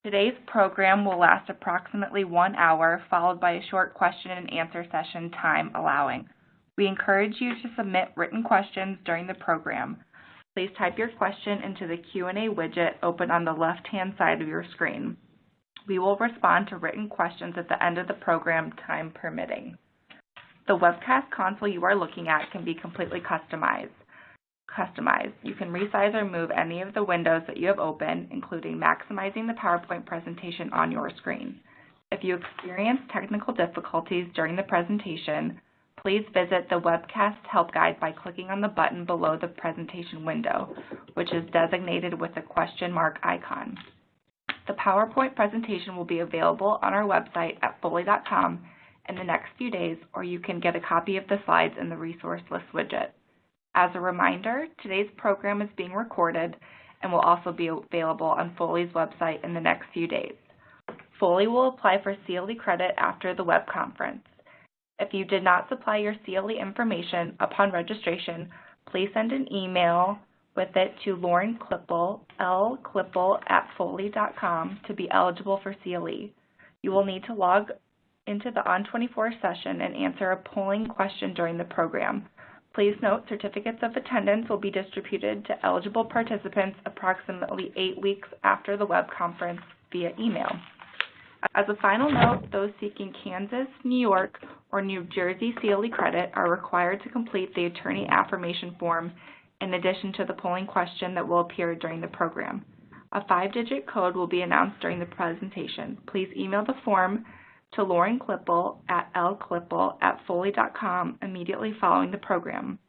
Today's program will last approximately 1 hour, followed by a short question and answer session, time allowing. We encourage you to submit written questions during the program. Please type your question into the Q&A widget open on the left-hand side of your screen. We will respond to written questions at the end of the program, time permitting. The webcast console you are looking at can be completely customized. You can resize or move any of the windows that you have open, including maximizing the PowerPoint presentation on your screen. If you experience technical difficulties during the presentation, please visit the webcast help guide by clicking on the button below the presentation window, which is designated with a question mark icon. The PowerPoint presentation will be available on our website at foley.com in the next few days, or you can get a copy of the slides in the resource list widget. As a reminder, today's program is being recorded and will also be available on Foley's website in the next few days. Foley will apply for CLE credit after the web conference. If you did not supply your CLE information upon registration, please send an email with it to Lauren Klippel, lklippel@foley.com, to be eligible for CLE. You will need to log into the On24 session and answer a polling question during the program. Please note, certificates of attendance will be distributed to eligible participants approximately 8 weeks after the web conference via email. As a final note, those seeking Kansas, New York, or New Jersey CLE credit are required to complete the attorney affirmation form in addition to the polling question that will appear during the program. A 5-digit code will be announced during the presentation. Please email the form to Lauren Klippel at lklippel@foley.com immediately following the program.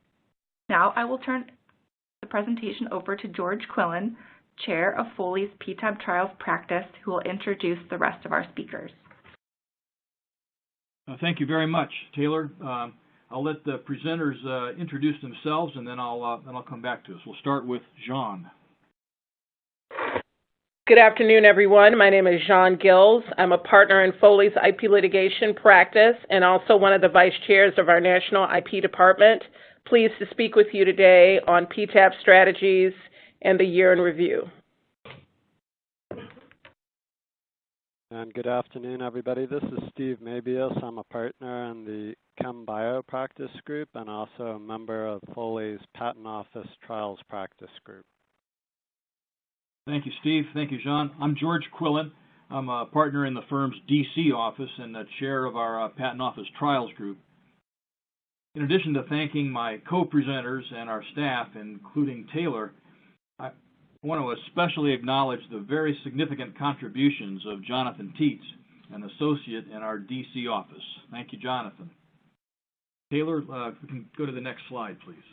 Now I will turn the presentation over to George Quillen, Chair of Foley's PTAB Trials Practice, who will introduce the rest of our speakers. Thank you very much, Taylor. I'll let the presenters introduce themselves, and then I'll come back to us. We'll start with Jean. Good afternoon, everyone. My name is Jean Gills. I'm a partner in Foley's IP litigation practice and also one of the vice chairs of our national IP department. Pleased to speak with you today on PTAB strategies and the year in review. And good afternoon, everybody. This is Steve Mabius. I'm a partner in the Chem Bio practice group and also a member of Foley's Patent Office Trials practice group. Thank you, Steve. Thank you, Jean. I'm George Quillen. I'm a partner in the firm's DC office and the chair of our Patent Office Trials group. In addition to thanking my co-presenters and our staff, including Taylor, I want to especially acknowledge the very significant contributions of Jonathan Tietz, an associate in our DC office. Thank you, Jonathan. Taylor, if we can go to the next slide, please.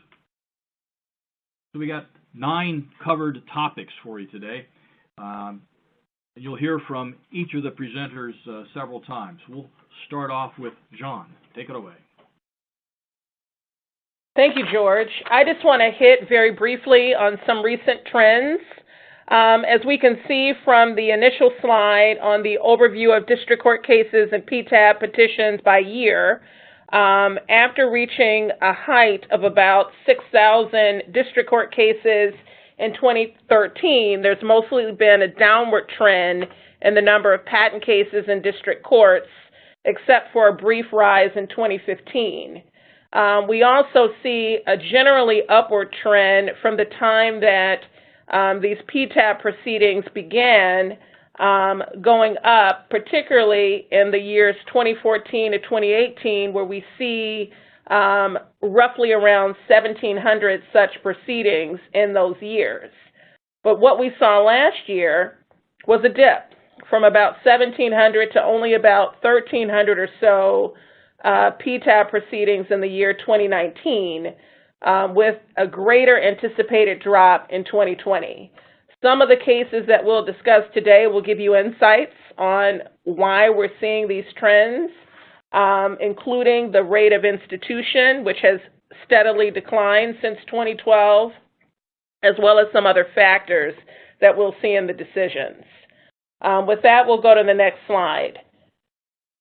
So we got 9 covered topics for you today. You'll hear from each of the presenters several times. We'll start off with Jean. Take it away. Thank you, George. I just want to hit very briefly on some recent trends. As we can see from the initial slide on the overview of district court cases and PTAB petitions by year, after reaching a height of about 6,000 district court cases in 2013, there's mostly been a downward trend in the number of patent cases in district courts, except for a brief rise in 2015. We also see a generally upward trend from the time that these PTAB proceedings began, going up, particularly in the years 2014 to 2018, where we see roughly around 1,700 such proceedings in those years. But what we saw last year was a dip from about 1,700 to only about 1,300 or so PTAB proceedings in the year 2019, with a greater anticipated drop in 2020. Some of the cases that we'll discuss today will give you insights on why we're seeing these trends, including the rate of institution, which has steadily declined since 2012, as well as some other factors that we'll see in the decisions. With that, we'll go to the next slide.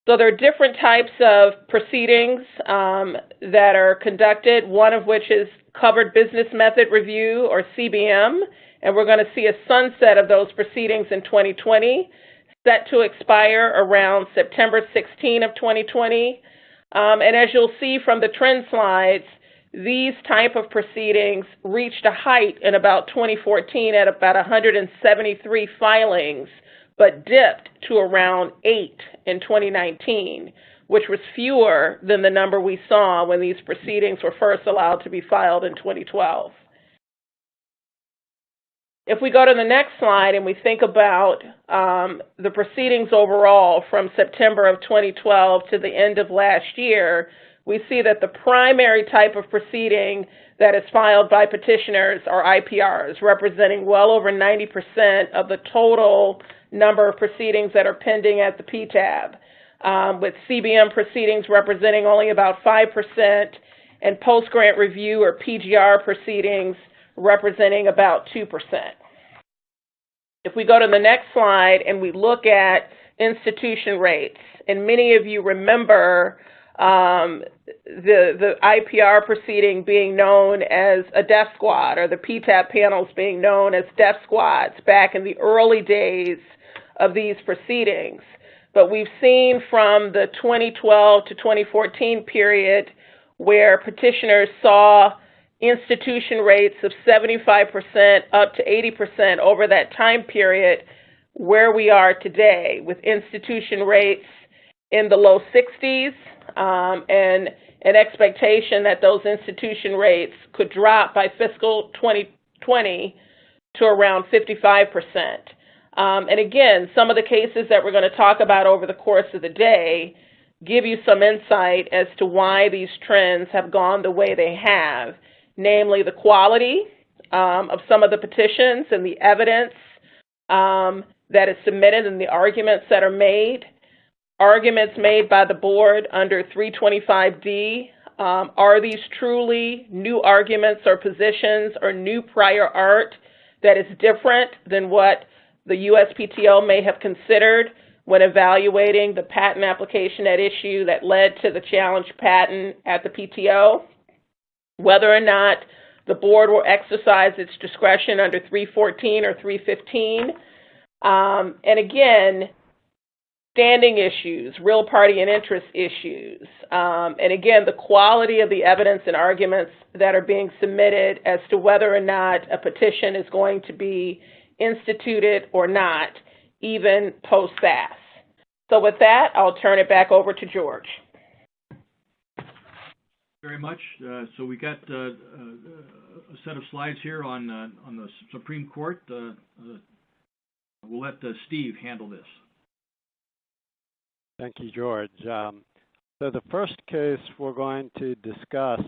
So there are different types of proceedings that are conducted, one of which is Covered Business Method Review, or CBM, and we're going to see a sunset of those proceedings in 2020. set to expire around September 16 of 2020. And as you'll see from the trend slides, these type of proceedings reached a height in about 2014 at about 173 filings, but dipped to around 8 in 2019, which was fewer than the number we saw when these proceedings were first allowed to be filed in 2012. If we go to the next slide and we think about the proceedings overall from September of 2012 to the end of last year, we see that the primary type of proceeding that is filed by petitioners are IPRs, representing well over 90% of the total number of proceedings that are pending at the PTAB, with CBM proceedings representing only about 5% and post-grant review or PGR proceedings representing about 2%. If we go to the next slide and we look at institution rates, and many of you remember the IPR proceeding being known as a death squad, or the PTAB panels being known as death squads back in the early days of these proceedings. But we've seen from the 2012 to 2014 period where petitioners saw institution rates of 75% up to 80% over that time period, where we are today with institution rates in the low 60s, and an expectation that those institution rates could drop by fiscal 2020 to around 55%. And again, some of the cases that we're going to talk about over the course of the day give you some insight as to why these trends have gone the way they have, namely the quality of some of the petitions and the evidence that is submitted and the arguments that are made. Arguments made by the board under 325D. Are these truly new arguments or positions or new prior art that is different than what the USPTO may have considered when evaluating the patent application at issue that led to the challenged patent at the PTO? Whether or not the board will exercise its discretion under 314 or 315. And again, standing issues, real party and interest issues, and again, the quality of the evidence and arguments that are being submitted as to whether or not a petition is going to be instituted or not, even post-SAS. So with that, I'll turn it back over to George. Very much. So we got a set of slides here on the Supreme Court. We'll let Steve handle this. Thank you, George. So the first case we're going to discuss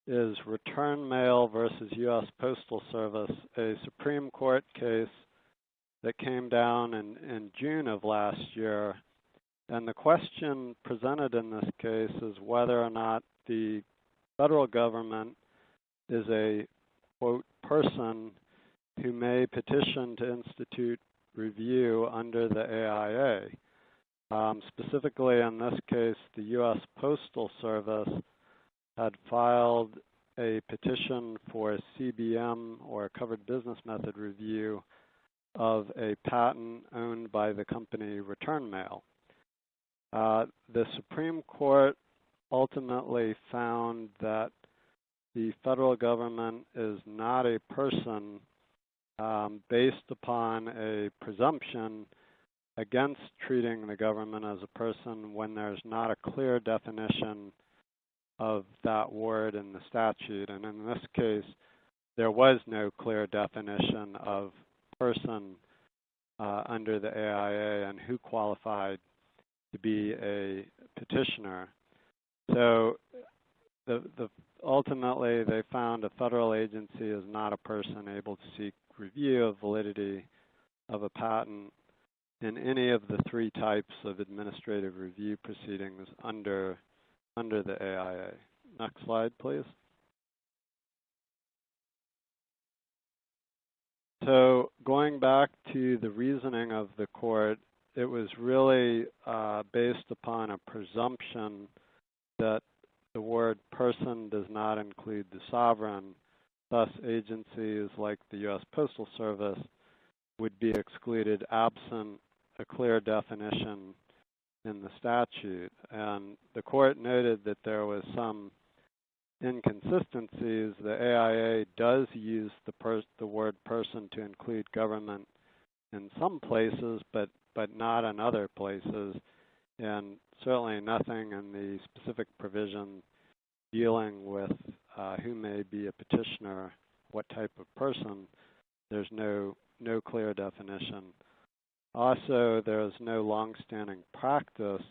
is Return Mail versus U.S. Postal Service, a Supreme Court case that came down in June of last year. And the question presented in this case is whether or not the federal government is a, quote, person who may petition to institute review under the AIA. Specifically in this case, the U.S. Postal Service had filed a petition for a CBM, or a covered business method review, of a patent owned by the company Return Mail. The Supreme Court ultimately found that the federal government is not a person based upon a presumption against treating the government as a person when there's not a clear definition of that word in the statute. And in this case, there was no clear definition of person under the AIA and who qualified to be a petitioner. So ultimately, they found a federal agency is not a person able to seek review of validity of a patent in any of the three types of administrative review proceedings under the AIA. Next slide, please. So going back to the reasoning of the court, it was really based upon a presumption that the word person does not include the sovereign. Thus, agencies like the U.S. Postal Service would be excluded absent a clear definition in the statute. And the court noted that there was some inconsistencies. The AIA does use the word person to include government in some places, but not in other places, and certainly nothing in the specific provision dealing with who may be a petitioner, what type of person. There's no clear definition. Also, there is no long-standing practice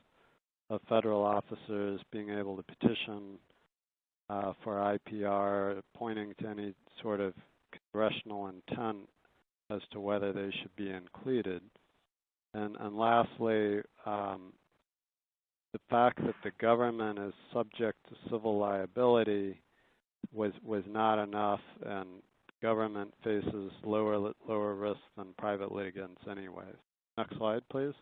of federal officers being able to petition for IPR, pointing to any sort of congressional intent as to whether they should be included. And lastly, the fact that the government is subject to civil liability was not enough, and government faces lower risk than private litigants anyways. Next slide, please.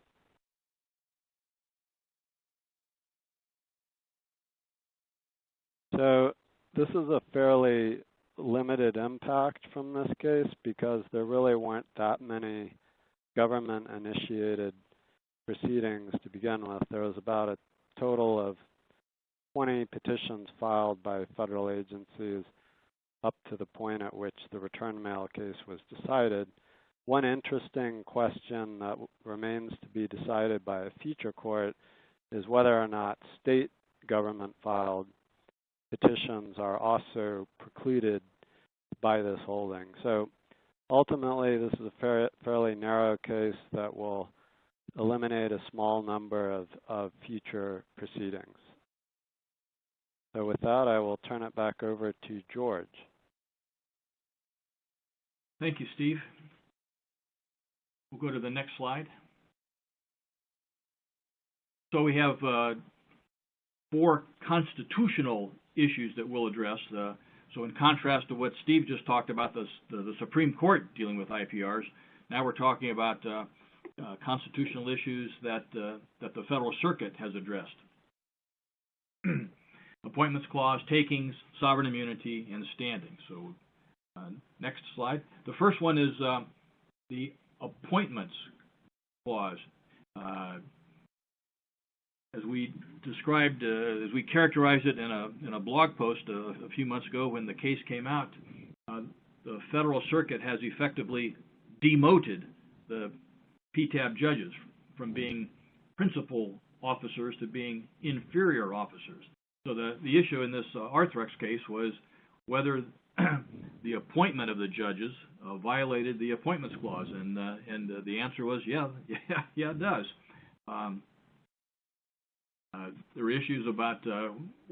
So this is a fairly limited impact from this case because there really weren't that many government-initiated proceedings to begin with. There was about a total of 20 petitions filed by federal agencies up to the point at which the return mail case was decided. One interesting question that remains to be decided by a future court is whether or not state government-filed petitions are also precluded by this holding. So ultimately, this is a fairly narrow case that will eliminate a small number of future proceedings. So with that, I will turn it back over to George. Thank you, Steve. We'll go to the next slide. So we have 4 constitutional issues that we'll address. So in contrast to what Steve just talked about, the Supreme Court dealing with IPRs, now we're talking about constitutional issues that the Federal Circuit has addressed. Appointments clause, takings, sovereign immunity, and standing. So next slide. The first one is the appointments clause. As we described, as we characterized it in a blog post a few months ago when the case came out, the Federal Circuit has effectively demoted the PTAB judges from being principal officers to being inferior officers. So the issue in this Arthrex case was whether the appointment of the judges violated the appointments clause, and the answer was yeah, it does. There were issues about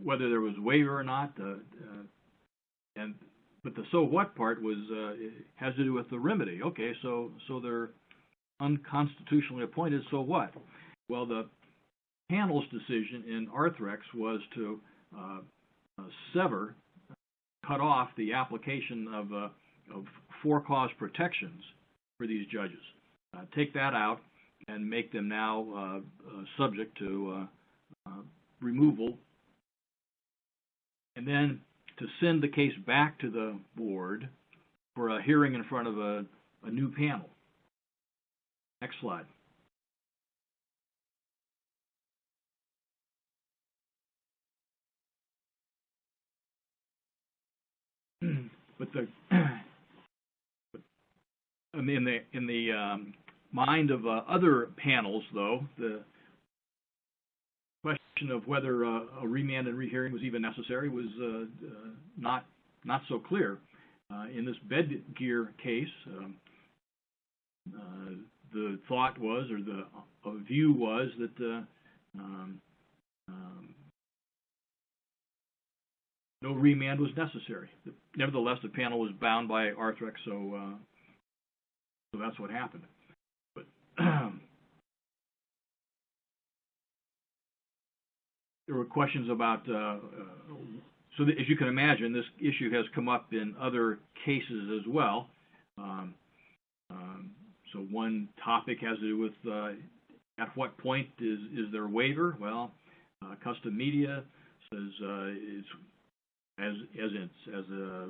whether there was waiver or not, but the so what part was has to do with the remedy. Okay, so they're unconstitutionally appointed. So what? Well, the panel's decision in Arthrex was to cut off the application of for-cause protections for these judges. Take that out and make them now subject to removal, and then to send the case back to the board for a hearing in front of a new panel. Next slide. But in the mind of other panels, though, the question of whether a remand and rehearing was even necessary was not so clear. In this bed gear case, the thought was, or the view was, that no remand was necessary. Nevertheless, the panel was bound by Arthrex, so that's what happened. But there were questions about, so that, as you can imagine, this issue has come up in other cases as well. So one topic has to do with at what point is there a waiver? Well, Custom Media says it's as a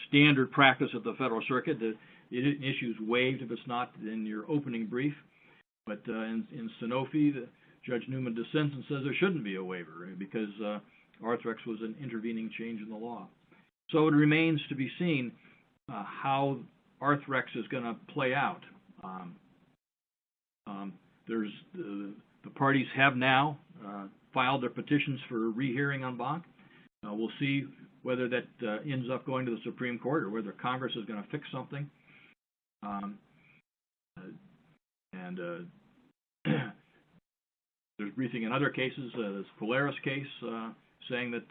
standard practice of the Federal Circuit that an issue is waived if it's not in your opening brief. But in Sanofi, Judge Newman dissents and says there shouldn't be a waiver because Arthrex was an intervening change in the law. So it remains to be seen how Arthrex is going to play out. The parties have now filed their petitions for rehearing en banc. We'll see whether that ends up going to the Supreme Court or whether Congress is going to fix something. There's briefing in other cases, this Polaris case, saying that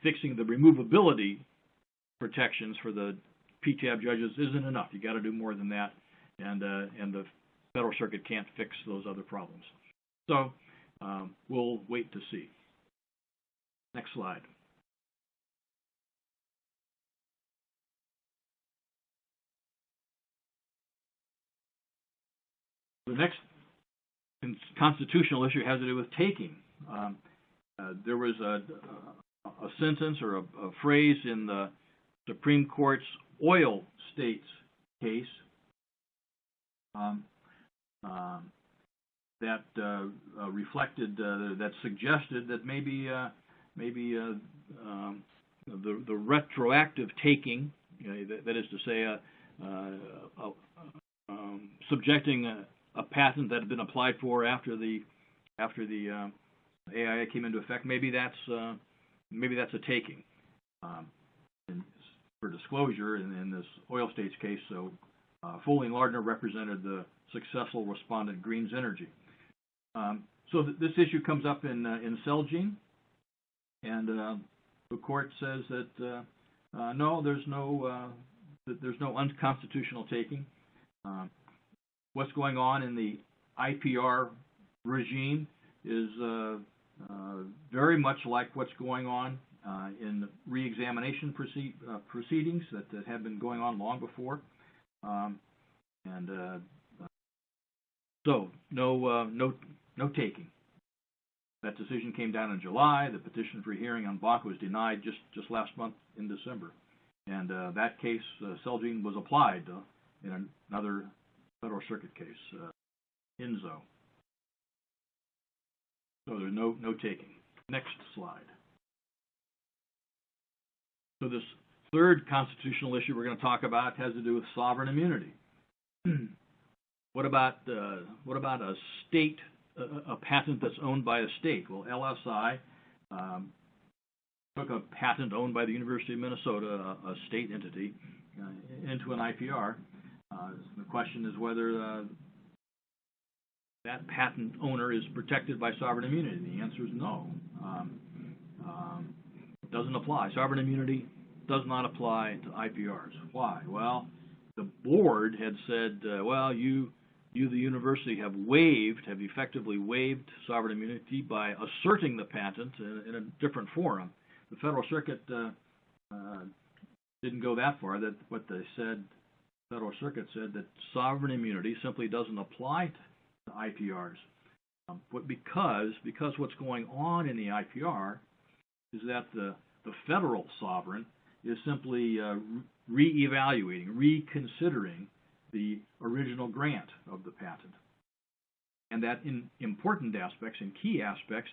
fixing the removability protections for the PTAB judges isn't enough. You got to do more than that, and the Federal Circuit can't fix those other problems. So we'll wait to see. Next slide. The next constitutional issue has to do with taking. There was a sentence or a phrase in the Supreme Court's oil states case that reflected, that suggested that maybe the retroactive taking, that is to say, subjecting a patent that had been applied for after the AIA came into effect, maybe that's a taking. And for disclosure, in this oil states case, so Foley and Lardner represented the successful respondent Greens Energy. So this issue comes up in Celgene, and the court says that no, there's no unconstitutional taking. What's going on in the IPR regime is very much like what's going on in re-examination proceedings that have been going on long before, so no taking. That decision came down in July. The petition for hearing en banc was denied just last month in December, and that case, Celgene, was applied in another Federal Circuit case, Inzo. So there's no taking. Next slide. So this third constitutional issue we're going to talk about has to do with sovereign immunity. What about a state, a patent that's owned by a state? Well, LSI took a patent owned by the University of Minnesota, a state entity, into an IPR. The question is whether that patent owner is protected by sovereign immunity. The answer is no. It doesn't apply. Sovereign immunity does not apply to IPRs. Why? Well, the board had said, well, you the university have effectively waived sovereign immunity by asserting the patent in a different forum. The Federal Circuit didn't go that far. That what they said, the Federal Circuit said that sovereign immunity simply doesn't apply to IPRs. But because what's going on in the IPR is that the federal sovereign is simply re-evaluating, reconsidering the original grant of the patent. And that in important aspects, in key aspects,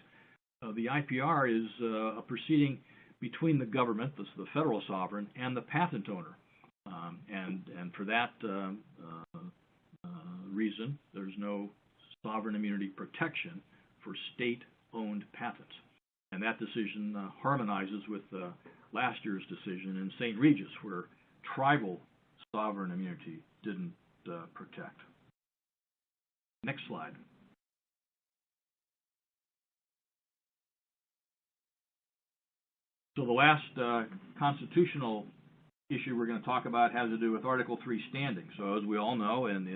the IPR is a proceeding between the government, the federal sovereign, and the patent owner. And for that reason, there's no sovereign immunity protection for state-owned patents. And that decision harmonizes with last year's decision in St. Regis, where tribal sovereign immunity didn't protect. Next slide. So the last constitutional issue we're going to talk about has to do with Article 3 standing. So as we all know, in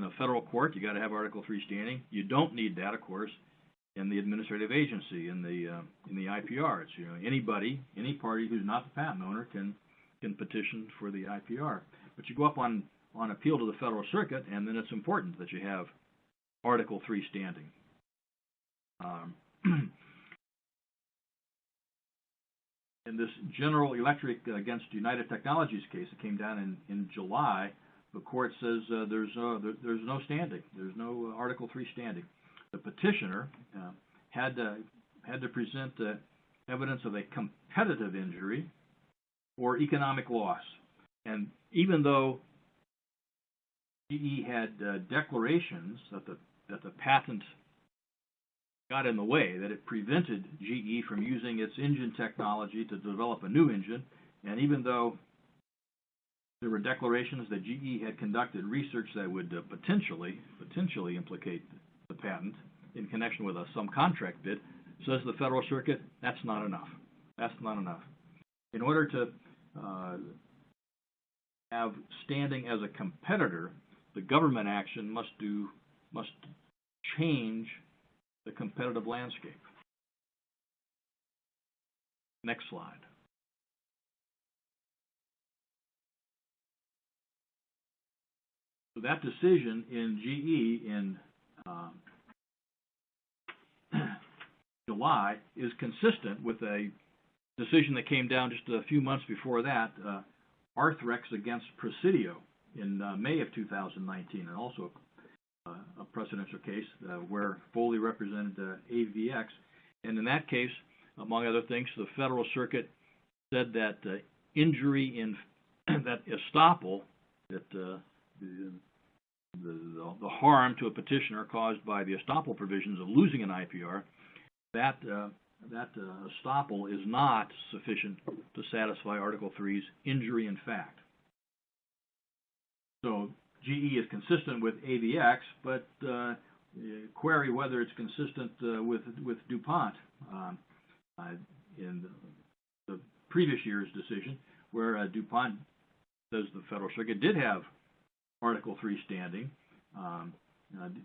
a federal court, you got to have Article 3 standing. You don't need that, of course, in the administrative agency, in the IPR. It's, anybody, any party who's not the patent owner can petition for the IPR. But you go up on appeal to the Federal Circuit, and then it's important that you have Article 3 standing. In this General Electric against United Technologies case that came down in July, the court says there's no standing. There's no Article 3 standing. The petitioner had to present evidence of a competitive injury or economic loss. And even though GE had declarations that the patent got in the way, that it prevented GE from using its engine technology to develop a new engine, and even though there were declarations that GE had conducted research that would potentially implicate the patent in connection with some contract bid, says the Federal Circuit, that's not enough. That's not enough. In order to have standing as a competitor, the government action must change the competitive landscape. Next slide. So that decision in GE in July is consistent with a decision that came down just a few months before that, Arthrex against Presidio in May of 2019, and also a precedential case where Foley represented AVX. And in that case, among other things, the Federal Circuit said that injury in that estoppel, that the harm to a petitioner caused by the estoppel provisions of losing an IPR, that estoppel is not sufficient to satisfy Article 3's injury in fact. So GE is consistent with AVX, but query whether it's consistent with DuPont in the previous year's decision, where DuPont says the Federal Circuit did have Article 3 standing,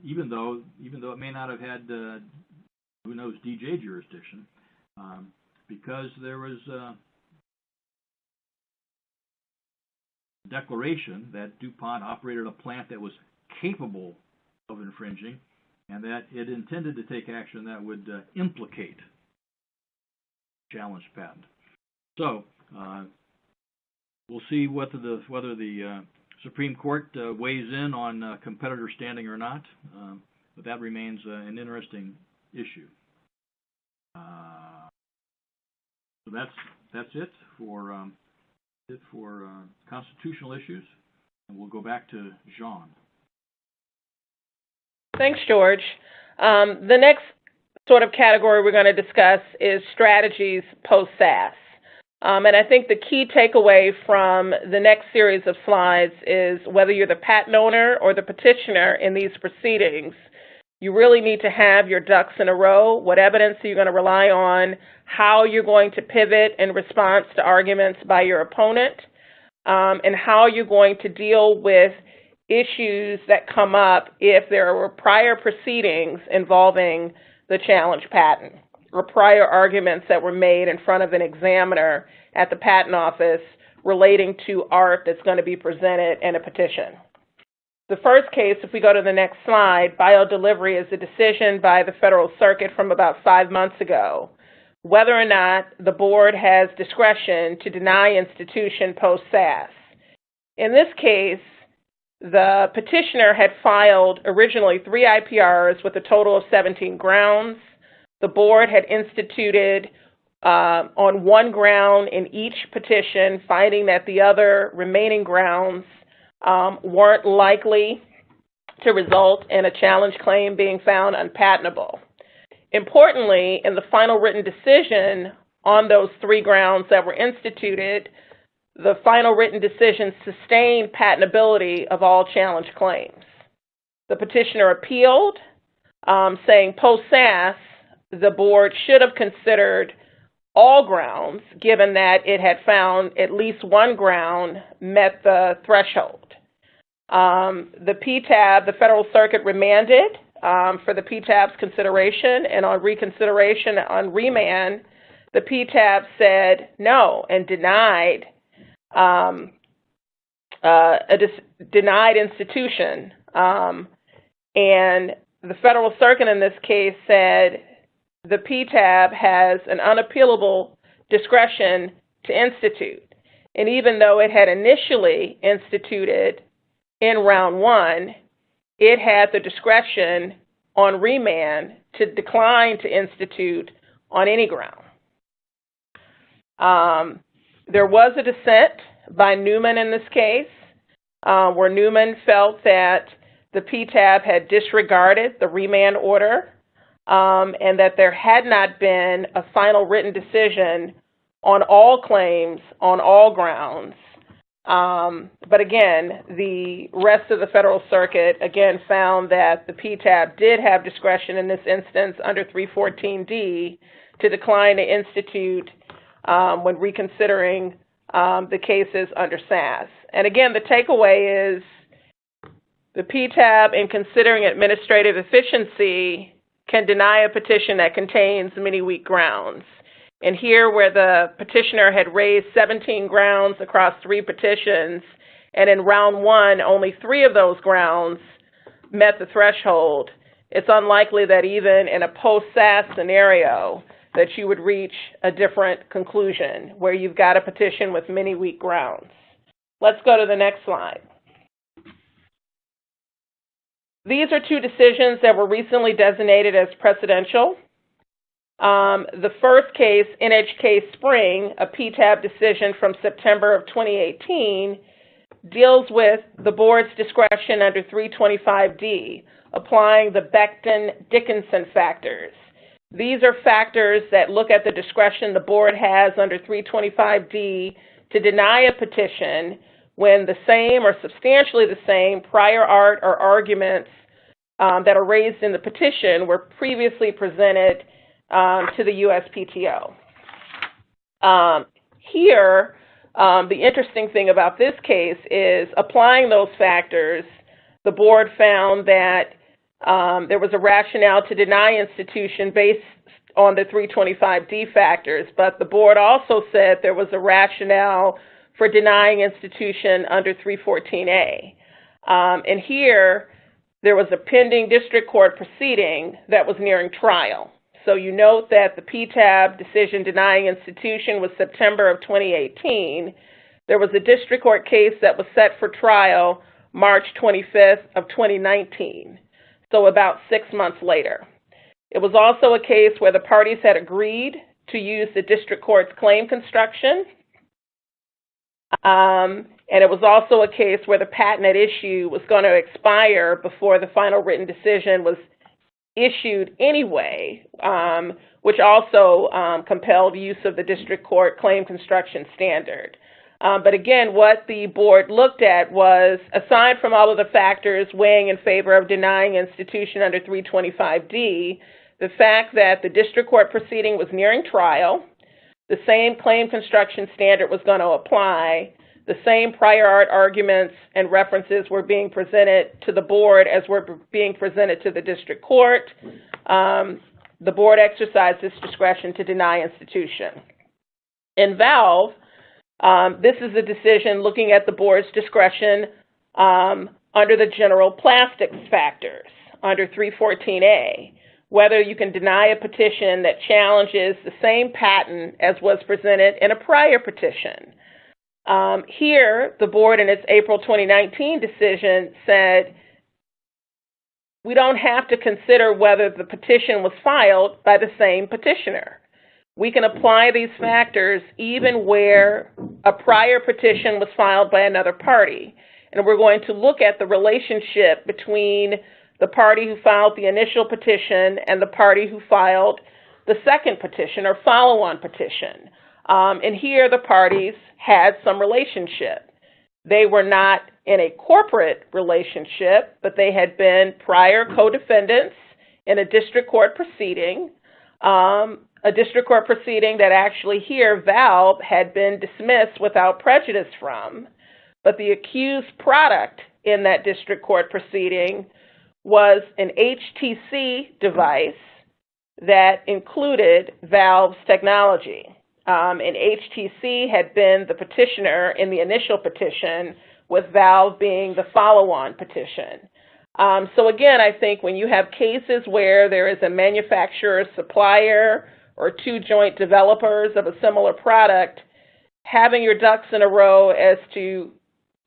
even though it may not have had who knows DJ jurisdiction, because there was a declaration that DuPont operated a plant that was capable of infringing, and that it intended to take action that would implicate challenged patent. So we'll see whether the Supreme Court weighs in on competitor standing or not, but that remains an interesting issue. So that's it for constitutional issues, and we'll go back to Jean. Thanks, George. The next sort of category we're going to discuss is strategies post-SAS. And I think the key takeaway from the next series of slides is whether you're the patent owner or the petitioner in these proceedings, you really need to have your ducks in a row. What evidence are you going to rely on? How you're going to pivot in response to arguments by your opponent, and how you're going to deal with issues that come up if there were prior proceedings involving the challenge patent or prior arguments that were made in front of an examiner at the patent office relating to art that's going to be presented in a petition. The first case, if we go to the next slide, biodelivery, is a decision by the Federal Circuit from about 5 months ago, whether or not the board has discretion to deny institution post-SAS. In this case, the petitioner had filed originally 3 IPRs with a total of 17 grounds. The board had instituted on 1 ground in each petition, finding that the other remaining grounds weren't likely to result in a challenge claim being found unpatentable. Importantly, in the final written decision on those 3 grounds that were instituted, the final written decision sustained patentability of all challenge claims. The petitioner appealed, saying post-SAS, the board should have considered all grounds, given that it had found at least 1 ground met the threshold. The PTAB, the Federal Circuit, remanded for the PTAB's consideration, and on reconsideration, on remand, the PTAB said no and denied denied institution. And the Federal Circuit in this case said the PTAB has an unappealable discretion to institute. And even though it had initially instituted in round one, it had the discretion on remand to decline to institute on any ground. There was a dissent by Newman in this case, where Newman felt that the PTAB had disregarded the remand order and that there had not been a final written decision on all claims on all grounds. But again, the rest of the Federal Circuit, again, found that the PTAB did have discretion in this instance under 314D to decline to institute when reconsidering the cases under SAS. And again, the takeaway is the PTAB, in considering administrative efficiency, can deny a petition that contains many weak grounds. And here, where the petitioner had raised 17 grounds across 3 petitions, and in round one, only 3 of those grounds met the threshold, it's unlikely that even in a post-SAS scenario that you would reach a different conclusion, where you've got a petition with many weak grounds. Let's go to the next slide. These are 2 decisions that were recently designated as precedential. The first case, NHK Spring, a PTAB decision from September of 2018, deals with the board's discretion under 325D, applying the Becton-Dickinson factors. These are factors that look at the discretion the board has under 325D to deny a petition when the same or substantially the same prior art or arguments that are raised in the petition were previously presented to the USPTO. Here, the interesting thing about this case is applying those factors, the board found that there was a rationale to deny institution based on the 325D factors, but the board also said there was a rationale for denying institution under 314A. And here, there was a pending district court proceeding that was nearing trial. So you note that the PTAB decision denying institution was September of 2018. There was a district court case that was set for trial March 25th of 2019, so about 6 months later. It was also a case where the parties had agreed to use the district court's claim construction. And it was also a case where the patent at issue was going to expire before the final written decision was issued anyway, which also compelled use of the district court claim construction standard. But again, what the board looked at was, aside from all of the factors weighing in favor of denying institution under 325D, the fact that the district court proceeding was nearing trial, the same claim construction standard was going to apply, the same prior art arguments and references were being presented to the board as were being presented to the district court. The board exercised its discretion to deny institution. In Valve, this is a decision looking at the board's discretion under the general plastics factors, under 314A, whether you can deny a petition that challenges the same patent as was presented in a prior petition. Here, the board in its April 2019 decision said, we don't have to consider whether the petition was filed by the same petitioner. We can apply these factors even where a prior petition was filed by another party. And we're going to look at the relationship between the party who filed the initial petition and the party who filed the second petition or follow-on petition. And here the parties had some relationship. They were not in a corporate relationship, but they had been prior co-defendants in a district court proceeding, that actually here Valve had been dismissed without prejudice from. But the accused product in that district court proceeding was an HTC device that included Valve's technology. And HTC had been the petitioner in the initial petition, with Valve being the follow-on petition. So again, I think when you have cases where there is a manufacturer, supplier, or 2 joint developers of a similar product, having your ducks in a row as to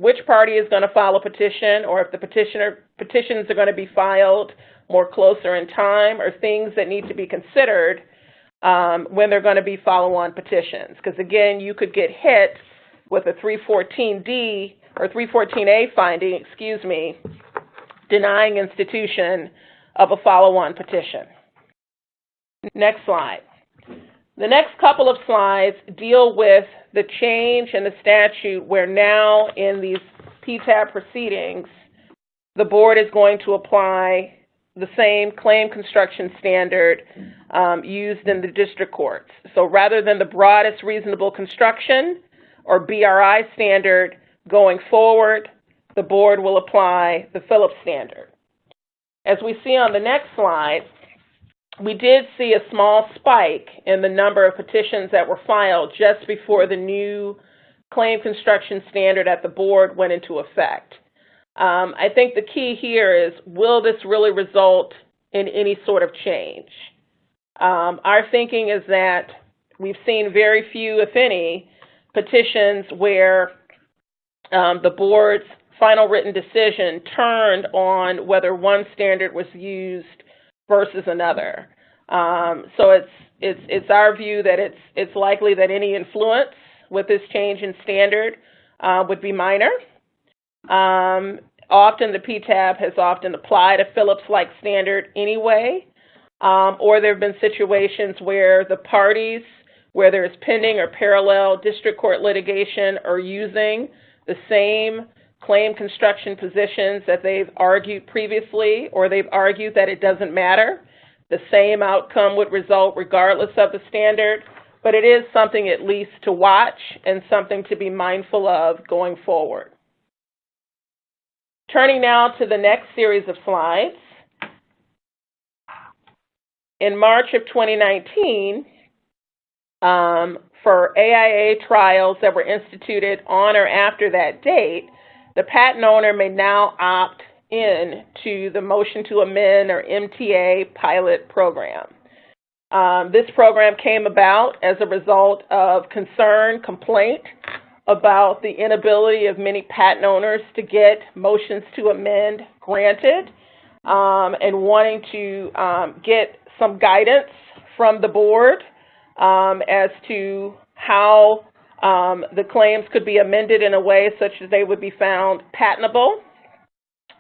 which party is going to file a petition, or if the petitions are going to be filed more closer in time, or things that need to be considered when they're going to be follow-on petitions. Because again, you could get hit with a 314D or 314A finding, denying institution of a follow-on petition. Next slide. The next couple of slides deal with the change in the statute where now in these PTAB proceedings, the board is going to apply the same claim construction standard used in the district courts. So rather than the broadest reasonable construction or BRI standard going forward, the board will apply the Phillips standard. As we see on the next slide, we did see a small spike in the number of petitions that were filed just before the new claim construction standard at the board went into effect. I think the key here is, will this really result in any sort of change? Our thinking is that we've seen very few, if any, petitions where the board's final written decision turned on whether one standard was used versus another. So it's our view that it's likely that any influence with this change in standard would be minor. Often the PTAB has often applied a Phillips-like standard anyway, or there have been situations where the parties, where there is pending or parallel district court litigation, are using the same claim construction positions that they've argued previously, or they've argued that it doesn't matter. The same outcome would result regardless of the standard, but it is something at least to watch and something to be mindful of going forward. Turning now to the next series of slides. In March of 2019, for AIA trials that were instituted on or after that date, the patent owner may now opt in to the motion to amend or MTA pilot program. This program came about as a result of complaint about the inability of many patent owners to get motions to amend granted, and wanting to get some guidance from the board as to how the claims could be amended in a way such that they would be found patentable.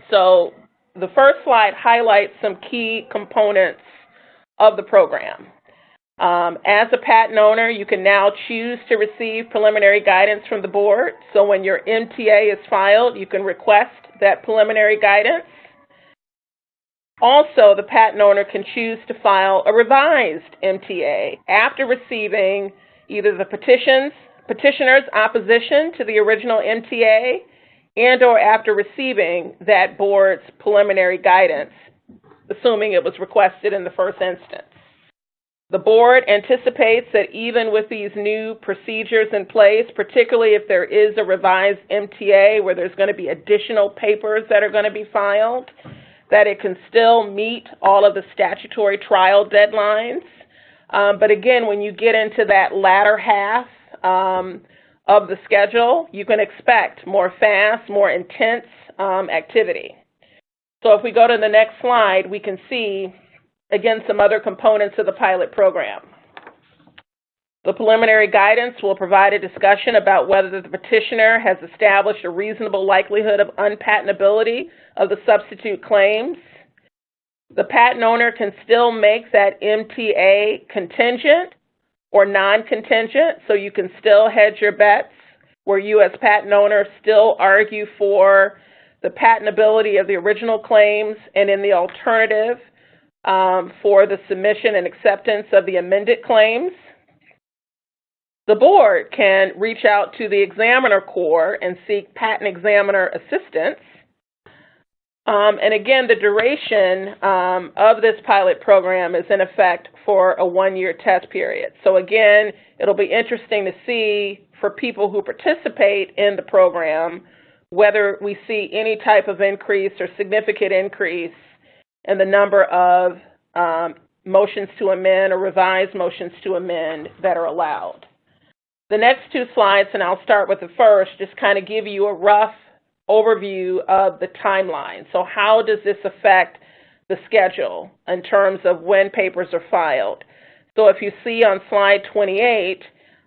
So the first slide highlights some key components of the program. As a patent owner, you can now choose to receive preliminary guidance from the board. So when your MTA is filed, you can request that preliminary guidance. Also, the patent owner can choose to file a revised MTA after receiving either the petitioner's opposition to the original MTA and or after receiving that board's preliminary guidance, assuming it was requested in the first instance. The board anticipates that even with these new procedures in place, particularly if there is a revised MTA where there's going to be additional papers that are going to be filed, that it can still meet all of the statutory trial deadlines. But again, when you get into that latter half of the schedule, you can expect more fast, more intense activity. So if we go to the next slide, we can see, again, some other components of the pilot program. The preliminary guidance will provide a discussion about whether the petitioner has established a reasonable likelihood of unpatentability of the substitute claims. The patent owner can still make that MTA contingent or non-contingent, so you can still hedge your bets, where you as patent owner still argue for the patentability of the original claims, and in the alternative, for the submission and acceptance of the amended claims. The board can reach out to the examiner corps and seek patent examiner assistance. And again, the duration of this pilot program is in effect for a one-year test period. So again, it'll be interesting to see for people who participate in the program whether we see any type of increase or significant increase in the number of motions to amend or revised motions to amend that are allowed. The next two slides, and I'll start with the first, just kind of give you a rough overview of the timeline. So how does this affect the schedule in terms of when papers are filed? So if you see on slide 28,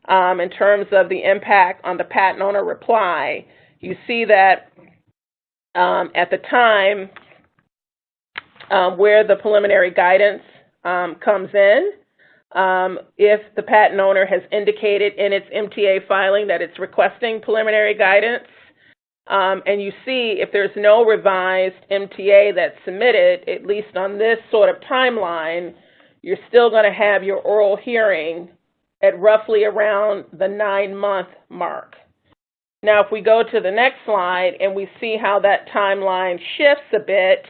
in terms of the impact on the patent owner reply, you see that at the time where the preliminary guidance comes in, if the patent owner has indicated in its MTA filing that it's requesting preliminary guidance, and you see if there's no revised MTA that's submitted, at least on this sort of timeline, you're still going to have your oral hearing at roughly around the 9-month mark. Now, if we go to the next slide and we see how that timeline shifts a bit,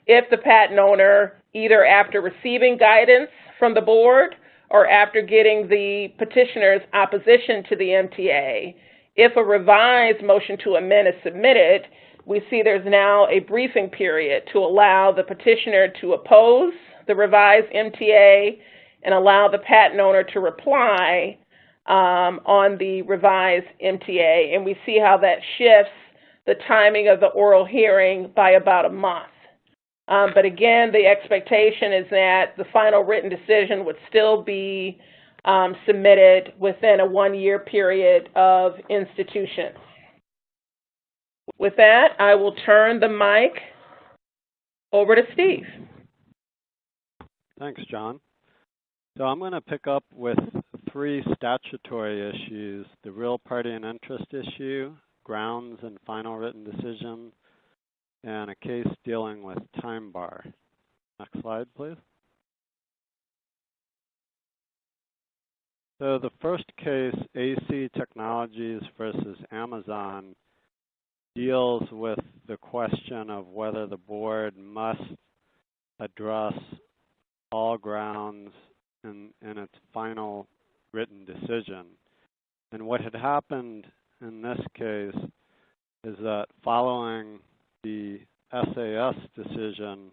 if the patent owner, either after receiving guidance from the board or after getting the petitioner's opposition to the MTA, if a revised motion to amend is submitted, we see there's now a briefing period to allow the petitioner to oppose the revised MTA and allow the patent owner to reply on the revised MTA. And we see how that shifts the timing of the oral hearing by about a month. But again, the expectation is that the final written decision would still be submitted within a 1-year period of institution. With that, I will turn the mic over to Steve. Thanks, John. So I'm going to pick up with 3 statutory issues: the real party and interest issue, grounds and final written decision, and a case dealing with time bar. Next slide, please. So the first case, AC Technologies versus Amazon, deals with the question of whether the board must address all grounds in its final written decision. And what had happened in this case is that following the SAS decision,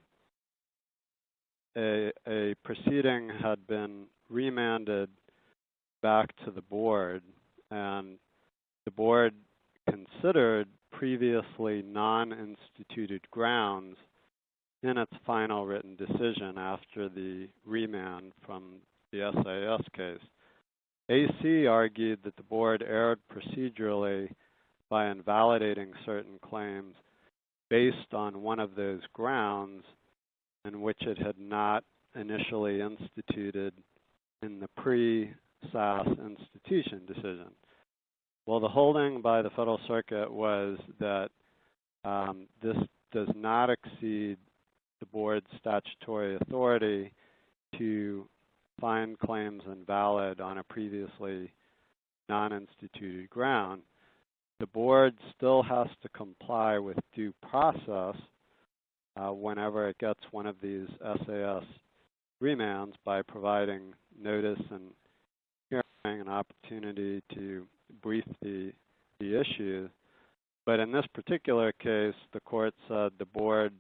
a proceeding had been remanded back to the board, and the board considered previously non-instituted grounds in its final written decision after the remand from the SAS case. AC argued that the board erred procedurally by invalidating certain claims based on one of those grounds in which it had not initially instituted in the pre-SAS institution decision. Well, the holding by the Federal Circuit was that this does not exceed the board's statutory authority to find claims invalid on a previously non-instituted ground. The board still has to comply with due process whenever it gets one of these SAS remands by providing notice and hearing an opportunity to brief the issue. But in this particular case, the court said the board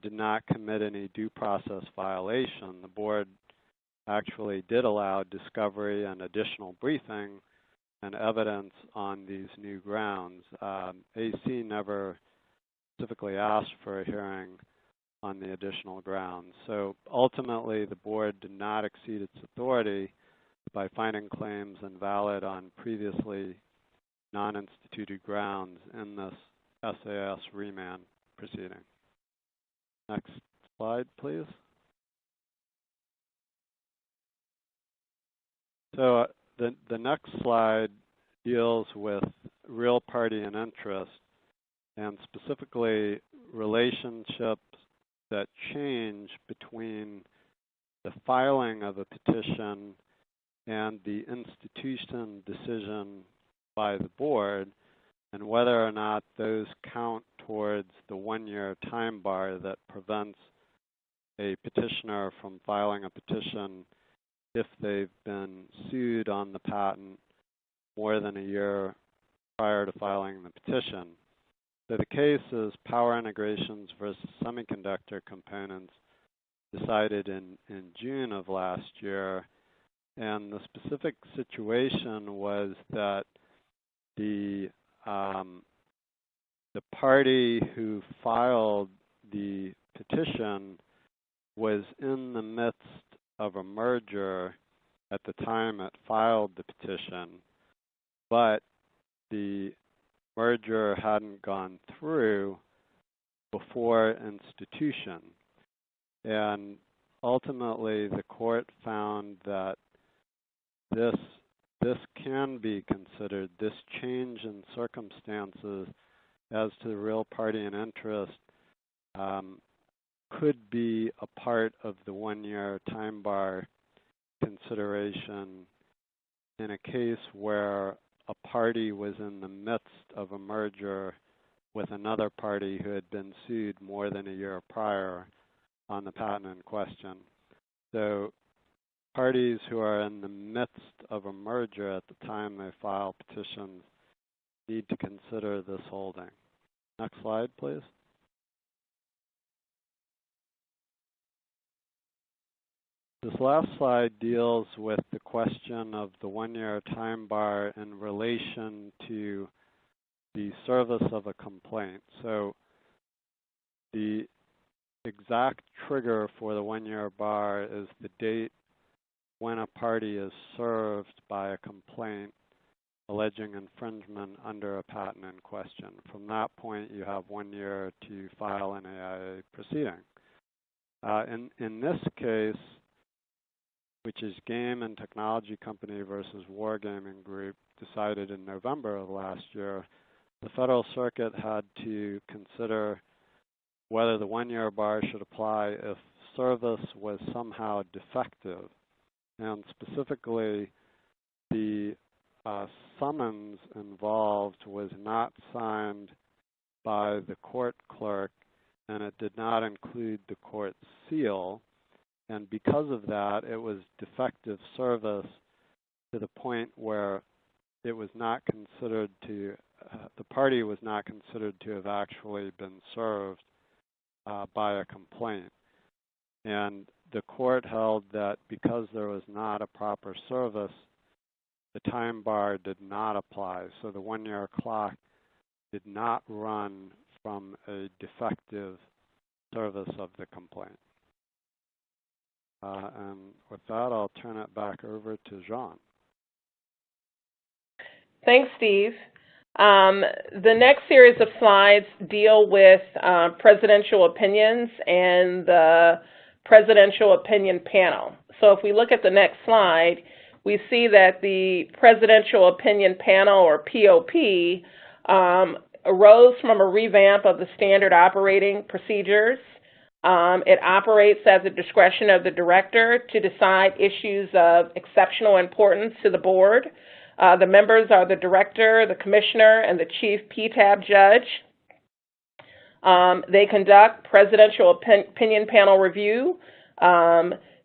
did not commit any due process violation. The board actually did allow discovery and additional briefing and evidence on these new grounds. AC never specifically asked for a hearing on the additional grounds. So ultimately, the board did not exceed its authority by finding claims invalid on previously non-instituted grounds in this SAS remand proceeding. Next slide, please. So the next slide deals with real party and interest, and specifically relationships that change between the filing of a petition and the institution decision by the board, and whether or not those count towards the 1-year time bar that prevents a petitioner from filing a petition if they've been sued on the patent more than a year prior to filing the petition. So the case is Power Integrations versus Semiconductor Components, decided in June of last year. And the specific situation was that the the party who filed the petition was in the midst of a merger at the time it filed the petition, but the merger hadn't gone through before institution. And ultimately, the court found that this can be considered, this change in circumstances as to the real party in interest could be a part of the one-year time bar consideration in a case where a party was in the midst of a merger with another party who had been sued more than a year prior on the patent in question. So parties who are in the midst of a merger at the time they file petitions need to consider this holding. Next slide, please. This last slide deals with the question of the one-year time bar in relation to the service of a complaint. So the exact trigger for the one-year bar is the date when a party is served by a complaint alleging infringement under a patent in question. From that point, you have 1 year to file an AIA proceeding. In this case, which is Game and Technology Company versus Wargaming Group, decided in November of last year, the Federal Circuit had to consider whether the one-year bar should apply if service was somehow defective. And specifically, the summons involved was not signed by the court clerk, and it did not include the court seal. And because of that, it was defective service to the point where it was not considered to, the party was not considered to have actually been served by a complaint. And the court held that because there was not a proper service, the time bar did not apply. So the one-year clock did not run from a defective service of the complaint. And with that, I'll turn it back over to Jean. Thanks, Steve. The next series of slides deal with presidential opinions and the presidential opinion panel. So if we look at the next slide, we see that the presidential opinion panel, or POP, arose from a revamp of the standard operating procedures. It operates at the discretion of the director to decide issues of exceptional importance to the board. The members are the director, the commissioner, and the chief PTAB judge. They conduct presidential opinion panel review.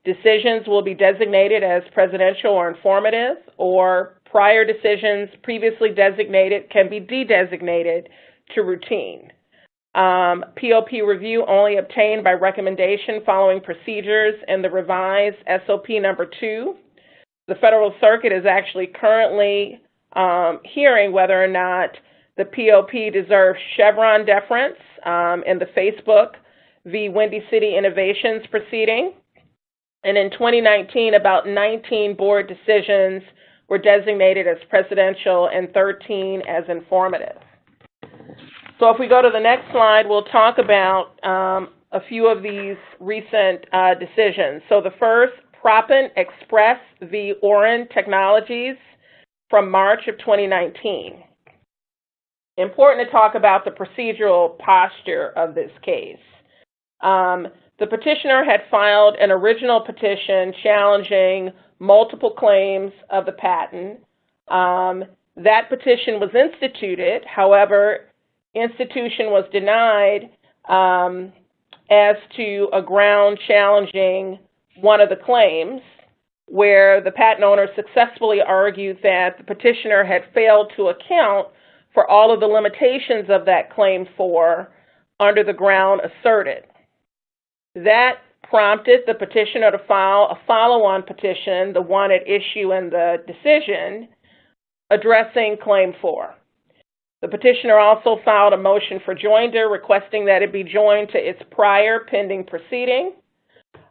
Decisions will be designated as presidential or informative, or prior decisions previously designated can be de-designated to routine. POP review only obtained by recommendation following procedures in the revised SOP number 2. The Federal Circuit is actually currently hearing whether or not the POP deserves Chevron deference in the Facebook v. Windy City Innovations proceeding. And in 2019, about 19 board decisions were designated as presidential and 13 as informative. So if we go to the next slide, we'll talk about a few of these recent decisions. So the first, Proppant Express v. Orin Technologies from March of 2019. Important to talk about the procedural posture of this case. The petitioner had filed an original petition challenging multiple claims of the patent. That petition was instituted. However, institution was denied as to a ground challenging one of the claims, where the patent owner successfully argued that the petitioner had failed to account for all of the limitations of that claim 4 under the ground asserted. That prompted the petitioner to file a follow-on petition, the one at issue in the decision, addressing claim 4. The petitioner also filed a motion for joinder requesting that it be joined to its prior pending proceeding,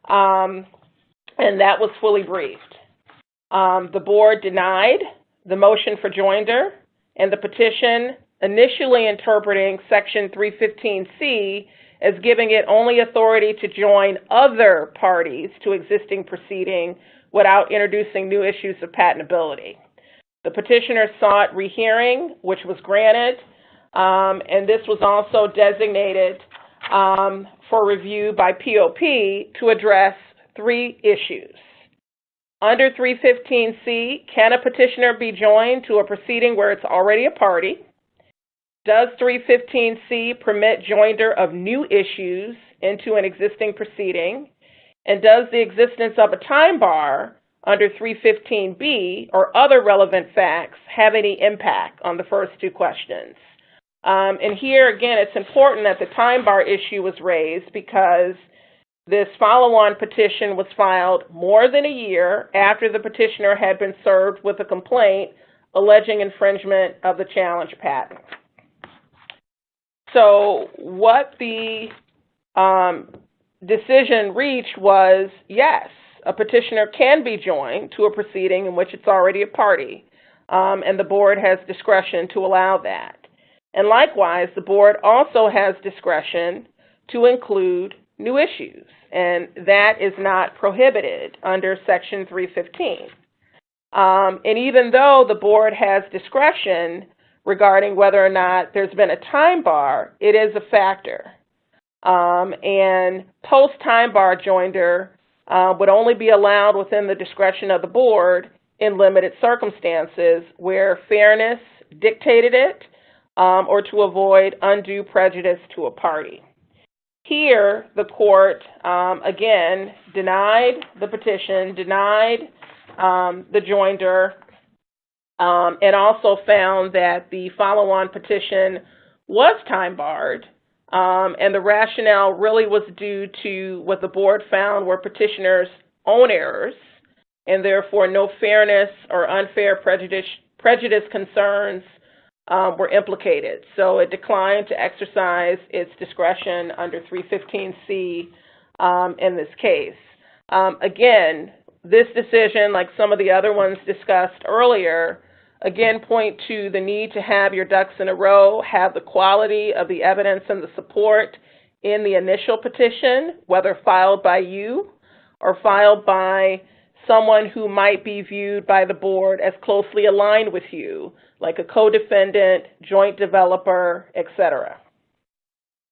and that was fully briefed. The board denied the motion for joinder, and the petition initially interpreting Section 315C as giving it only authority to join other parties to existing proceeding without introducing new issues of patentability. The petitioner sought rehearing, which was granted, and this was also designated for review by POP to address 3 issues. Under 315C, can a petitioner be joined to a proceeding where it's already a party? Does 315C permit joinder of new issues into an existing proceeding? And does the existence of a time bar under 315B or other relevant facts have any impact on the first 2 questions? And here, again, it's important that the time bar issue was raised because this follow-on petition was filed more than a year after the petitioner had been served with a complaint alleging infringement of the challenge patent. So what the decision reached was, yes, a petitioner can be joined to a proceeding in which it's already a party, and the board has discretion to allow that. And likewise, the board also has discretion to include new issues, and that is not prohibited under Section 315. And even though the board has discretion regarding whether or not there's been a time bar, it is a factor. And post-time bar joinder would only be allowed within the discretion of the board in limited circumstances where fairness dictated it or to avoid undue prejudice to a party. Here, the court, again, denied the petition, denied the joinder, and also found that the follow-on petition was time-barred, and the rationale really was due to what the board found were petitioners' own errors, and therefore no fairness or unfair prejudice concerns were implicated. So it declined to exercise its discretion under 315C in this case. Again, this decision, like some of the other ones discussed earlier, again point to the need to have your ducks in a row, have the quality of the evidence and the support in the initial petition, whether filed by you or filed by someone who might be viewed by the board as closely aligned with you, like a co-defendant, joint developer, etc.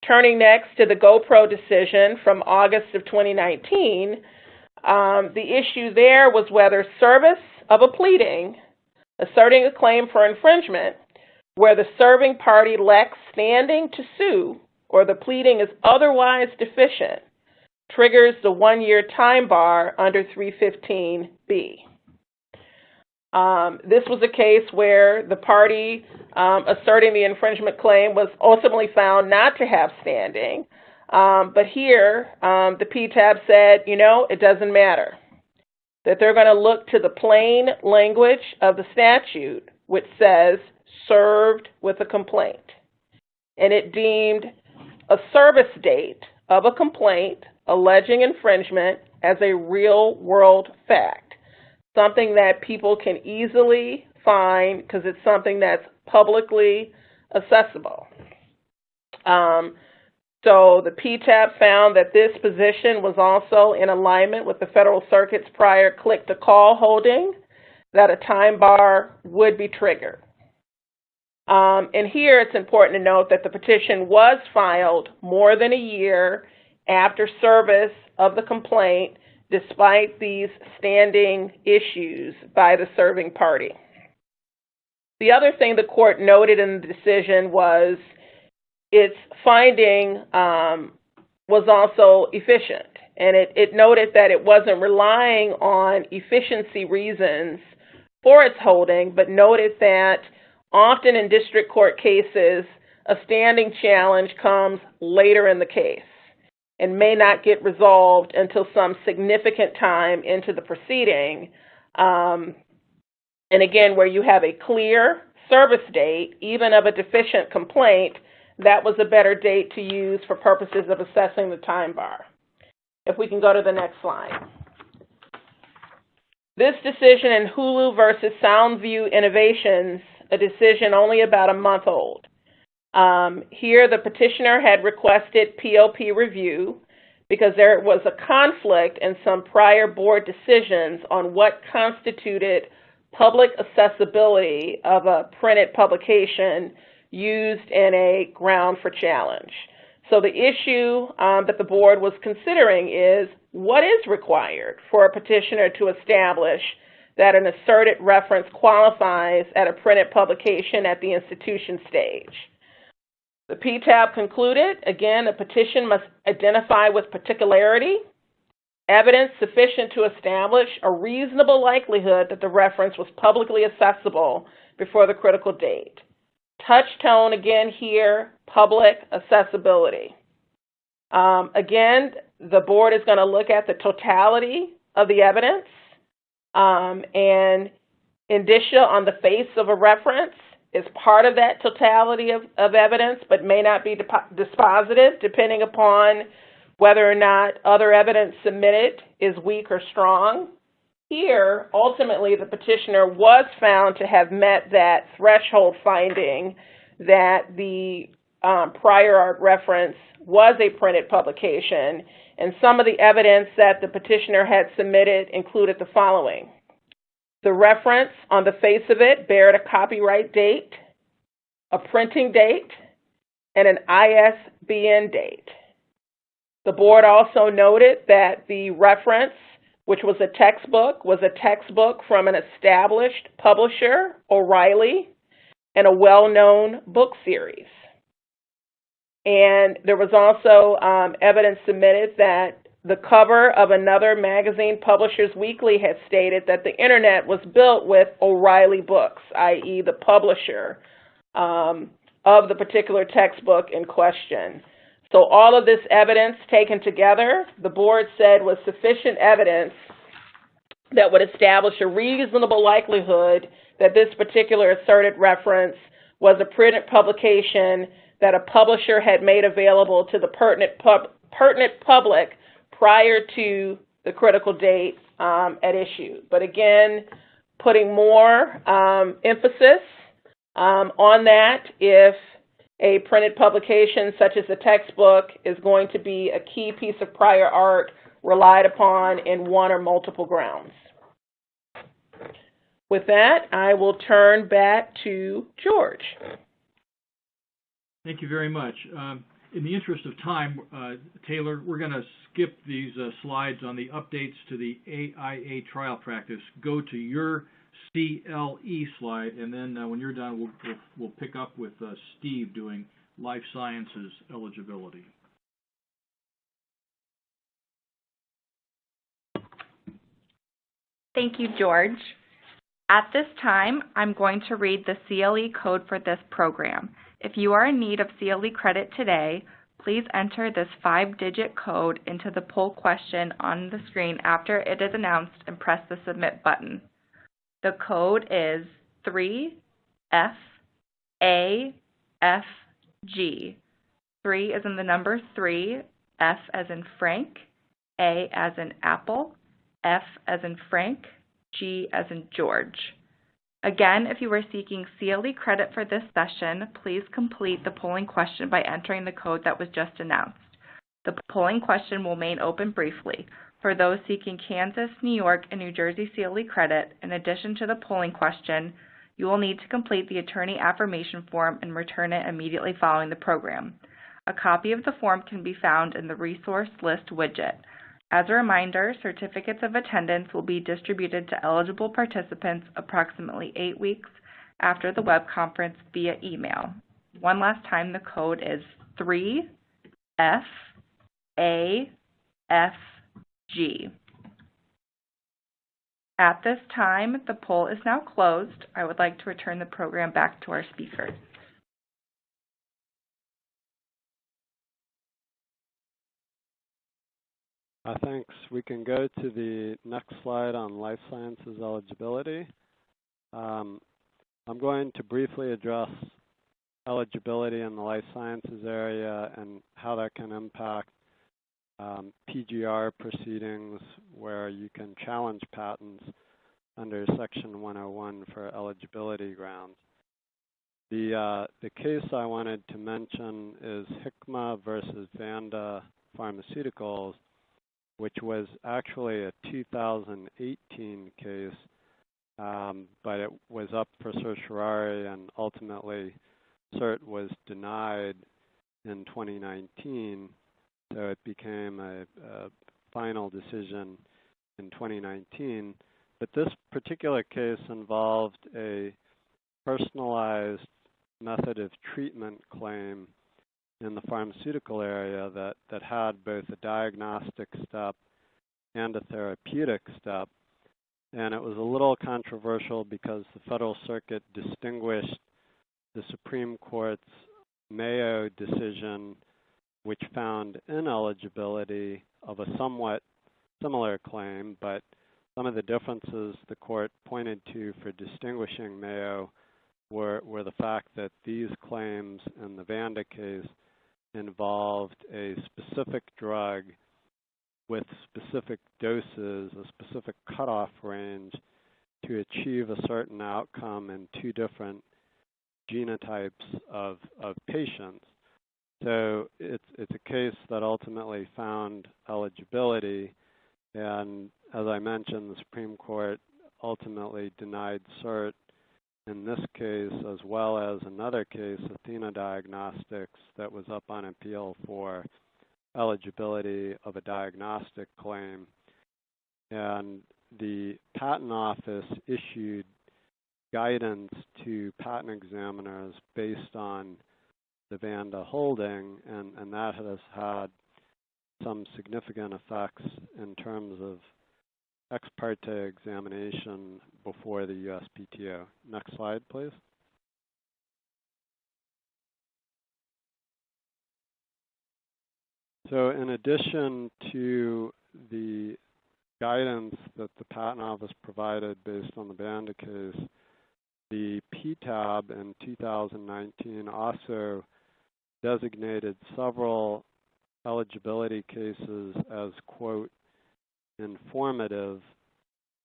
Turning next to the GoPro decision from August of 2019, the issue there was whether service of a pleading asserting a claim for infringement where the serving party lacks standing to sue or the pleading is otherwise deficient triggers the 1-year time bar under 315B. This was a case where the party asserting the infringement claim was ultimately found not to have standing, but here the PTAB said, it doesn't matter, that they're going to look to the plain language of the statute, which says served with a complaint. And it deemed a service date of a complaint alleging infringement as a real-world fact, something that people can easily find because it's something that's publicly accessible. So the PTAB found that this position was also in alignment with the Federal Circuit's prior click-to-call holding that a time bar would be triggered. And here it's important to note that the petition was filed more than a year after service of the complaint, despite these standing issues by the serving party. The other thing the court noted in the decision was its finding was also efficient. And it noted that it wasn't relying on efficiency reasons for its holding, but noted that often in district court cases, a standing challenge comes later in the case and may not get resolved until some significant time into the proceeding. And again, where you have a clear service date, even of a deficient complaint, that was a better date to use for purposes of assessing the time bar. If we can go to the next slide. This decision in Hulu versus Soundview Innovations, a decision only about a month old. Here, the petitioner had requested POP review because there was a conflict in some prior board decisions on what constituted public accessibility of a printed publication used in a ground for challenge. So the issue that the board was considering is what is required for a petitioner to establish that an asserted reference qualifies at a printed publication at the institution stage. The PTAB concluded, again, a petition must identify with particularity evidence sufficient to establish a reasonable likelihood that the reference was publicly accessible before the critical date. Touchstone, again here, public accessibility. Again, the board is going to look at the totality of the evidence and indicia on the face of a reference is part of that totality of evidence, but may not be dispositive depending upon whether or not other evidence submitted is weak or strong. Here, ultimately, the petitioner was found to have met that threshold finding that the prior art reference was a printed publication, and some of the evidence that the petitioner had submitted included the following. The reference on the face of it bared a copyright date, a printing date, and an ISBN date. The board also noted that the reference, which was a textbook from an established publisher, O'Reilly, and a well-known book series. And there was also evidence submitted that the cover of another magazine, Publishers Weekly, had stated that the internet was built with O'Reilly books, i.e. the publisher of the particular textbook in question. So all of this evidence taken together, the board said was sufficient evidence that would establish a reasonable likelihood that this particular asserted reference was a printed publication that a publisher had made available to the pertinent public prior to the critical date at issue. But again, putting more emphasis on that if a printed publication such as a textbook is going to be a key piece of prior art relied upon in one or multiple grounds. With that, I will turn back to George. Thank you very much. In the interest of time, Taylor, we're going to skip these slides on the updates to the AIA trial practice. Go to your CLE slide, and then when you're done, we'll pick up with Steve doing life sciences eligibility. Thank you, George. At this time, I'm going to read the CLE code for this program. If you are in need of CLE credit today, please enter this 5-digit code into the poll question on the screen after it is announced and press the submit button. The code is 3FAFG. 3 as in the number 3, F as in Frank, A as in Apple, F as in Frank, G as in George. Again, if you are seeking CLE credit for this session, please complete the polling question by entering the code that was just announced. The polling question will remain open briefly. For those seeking Kansas, New York, and New Jersey CLE credit, in addition to the polling question, you will need to complete the attorney affirmation form and return it immediately following the program. A copy of the form can be found in the resource list widget. As a reminder, certificates of attendance will be distributed to eligible participants approximately 8 weeks after the web conference via email. One last time, the code is 3FAFG. At this time, the poll is now closed. I would like to return the program back to our speakers. Thanks. We can go to the next slide on life sciences eligibility. I'm going to briefly address eligibility in the life sciences area and how that can impact PGR proceedings where you can challenge patents under Section 101 for eligibility grounds. The case I wanted to mention is Hikma versus Vanda Pharmaceuticals, which was actually a 2018 case, but it was up for certiorari and ultimately cert was denied in 2019, so it became a final decision in 2019. But this particular case involved a personalized method of treatment claim in the pharmaceutical area that had both a diagnostic step and a therapeutic step. And it was a little controversial because the Federal Circuit distinguished the Supreme Court's Mayo decision, which found ineligibility of a somewhat similar claim, but some of the differences the court pointed to for distinguishing Mayo were the fact that these claims in the Vanda case involved a specific drug with specific doses, a specific cutoff range to achieve a certain outcome in two different genotypes of patients. So it's a case that ultimately found eligibility, and as I mentioned, the Supreme Court ultimately denied cert in this case, as well as another case, Athena Diagnostics, that was up on appeal for eligibility of a diagnostic claim. And the Patent Office issued guidance to patent examiners based on the Vanda holding, and that has had some significant effects in terms of ex parte examination before the USPTO. Next slide, please. So in addition to the guidance that the Patent Office provided based on the Vanda case, the PTAB in 2019 also designated several eligibility cases as, quote, informative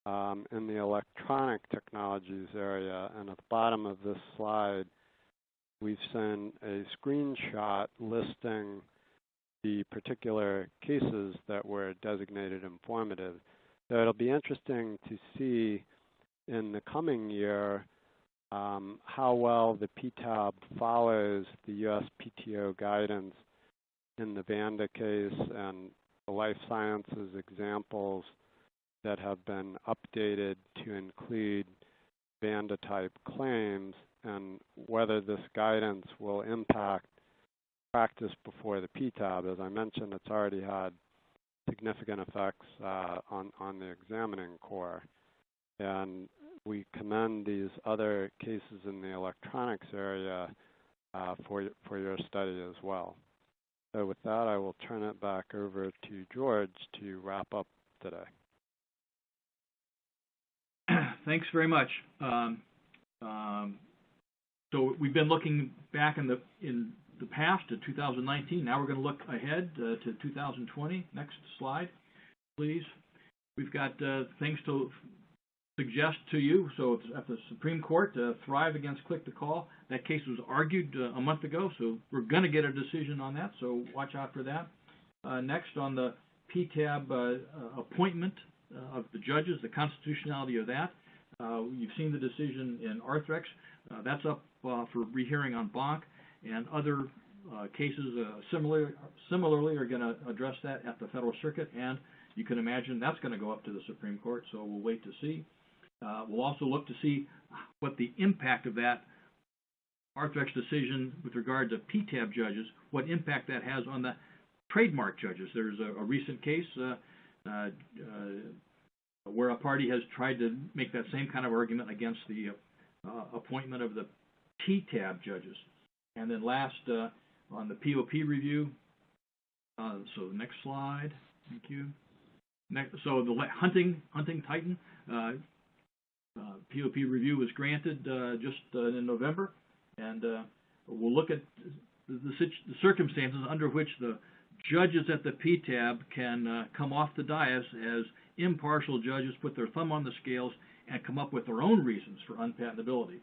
in the electronic technologies area. And at the bottom of this slide, we've seen a screenshot listing the particular cases that were designated informative. So it'll be interesting to see in the coming year how well the PTAB follows the USPTO guidance in the Vanda case and the life sciences examples that have been updated to include Vanda-type claims, and whether this guidance will impact practice before the PTAB. As I mentioned, it's already had significant effects on the examining corps. And we commend these other cases in the electronics area for your study as well. So with that, I will turn it back over to George to wrap up today. Thanks very much. So we've been looking back in the past to 2019. Now we're going to look ahead to 2020. Next slide, please. We've got things to suggest to you. So it's at the Supreme Court, Thrive against Click to Call. That case was argued a month ago, so we're going to get a decision on that, so watch out for that. Next, on the PTAB appointment of the judges, the constitutionality of that. You've seen the decision in Arthrex. That's up for rehearing on bonk, and other cases similarly are going to address that at the Federal Circuit, and you can imagine that's going to go up to the Supreme Court, so we'll wait to see. We'll also look to see what the impact of that Arthrex decision with regard to PTAB judges, what impact that has on the trademark judges. There's a recent case where a party has tried to make that same kind of argument against the appointment of the PTAB judges. And then last, on the POP review, so the next slide, thank you. Next, so the hunting titan, POP review was granted just in November, and we'll look at the circumstances under which the judges at the PTAB can come off the dais as impartial judges, put their thumb on the scales, and come up with their own reasons for unpatentability.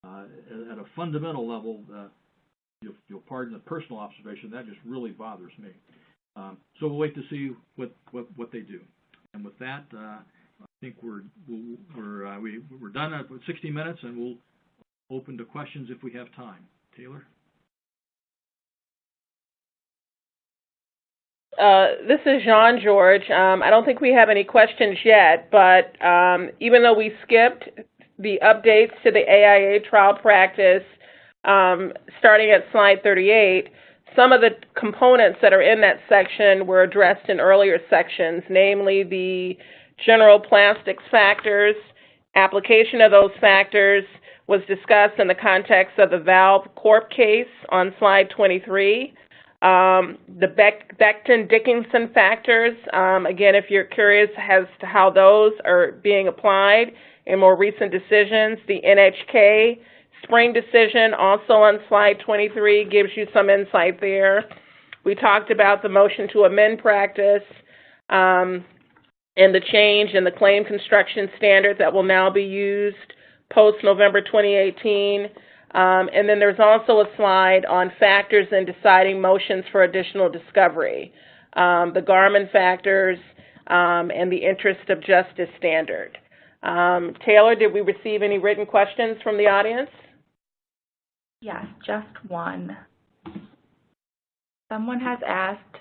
At a fundamental level, you'll pardon the personal observation, that just really bothers me. So we'll wait to see what they do. And with that, I think we're done at 60 minutes, and we'll open to questions if we have time. Taylor? This is Jean George. I don't think we have any questions yet, but even though we skipped the updates to the AIA trial practice starting at slide 38, some of the components that are in that section were addressed in earlier sections, namely the general plastics factors. Application of those factors was discussed in the context of the Valve Corp case on slide 23. The Becton-Dickinson factors, again, if you're curious as to how those are being applied in more recent decisions, the NHK Spring decision, also on slide 23, gives you some insight there. We talked about the motion to amend practice and the change in the claim construction standard that will now be used post-November 2018. And then there's also a slide on factors in deciding motions for additional discovery, the Garmin factors, and the interest of justice standard. Taylor, did we receive any written questions from the audience? Yes, just one. Someone has asked,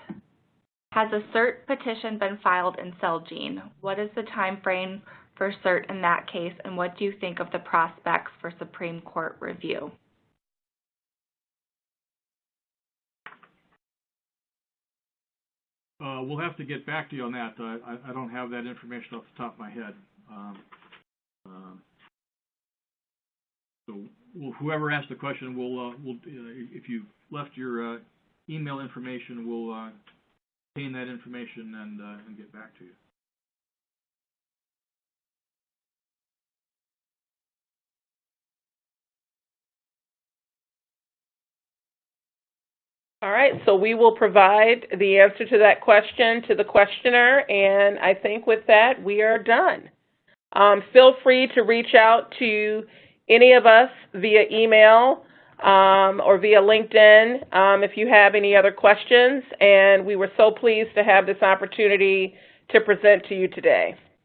has a cert petition been filed in Celgene? What is the time frame for cert in that case, and what do you think of the prospects for Supreme Court review? We'll have to get back to you on that. I don't have that information off the top of my head. So whoever asked the question, we'll if you left your email information, we'll obtain that information and get back to you. All right, so we will provide the answer to that question to the questioner, and I think with that, we are done. Feel free to reach out to any of us via email or via LinkedIn if you have any other questions, and we were so pleased to have this opportunity to present to you today.